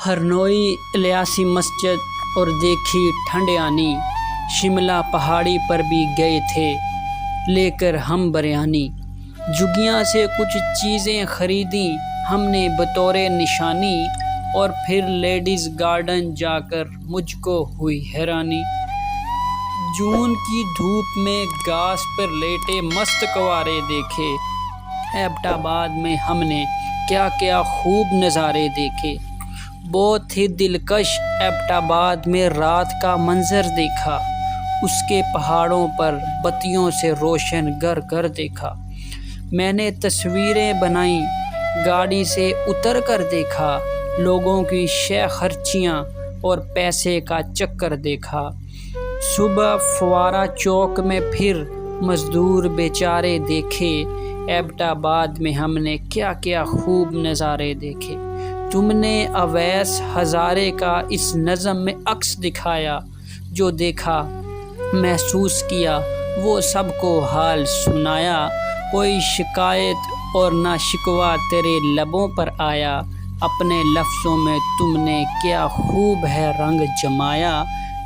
ہرنوئی الیاسی مسجد اور دیکھی ٹھنڈیانی، شملہ پہاڑی پر بھی گئے تھے لے کر ہم بریانی۔ جھگیاں سے کچھ چیزیں خریدیں ہم نے بطور نشانی، اور پھر لیڈیز گارڈن جا کر مجھ کو ہوئی حیرانی۔ جون کی دھوپ میں گھاس پر لیٹے مست کنوارے دیکھے، ایبٹ آباد میں ہم نے کیا کیا خوب نظارے دیکھے۔ بہت ہی دلکش ایبٹ آباد میں رات کا منظر دیکھا، اس کے پہاڑوں پر بتیوں سے روشن گھر گھر دیکھا۔ میں نے تصویریں بنائیں، گاڑی سے اتر کر دیکھا، لوگوں کی شے خرچیاں اور پیسے کا چکر دیکھا۔ صبح فوارہ چوک میں پھر مزدور بیچارے دیکھے، ایبٹ آباد میں ہم نے کیا کیا خوب نظارے دیکھے۔ تم نے اویس ہزارے کا اس نظم میں عکس دکھایا، جو دیکھا محسوس کیا وہ سب کو حال سنایا۔ کوئی شکایت اور نہ شکوہ تیرے لبوں پر آیا، اپنے لفظوں میں تم نے کیا خوب ہے رنگ جمایا۔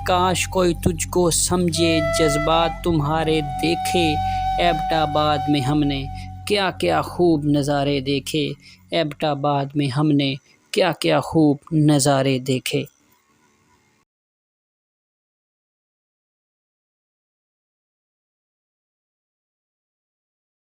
کاش کوئی تجھ کو سمجھے جذبات تمہارے دیکھے، ایبٹ آباد میں ہم نے کیا کیا خوب نظارے دیکھے، ایبٹ آباد میں ہم نے کیا کیا خوب نظارے دیکھے۔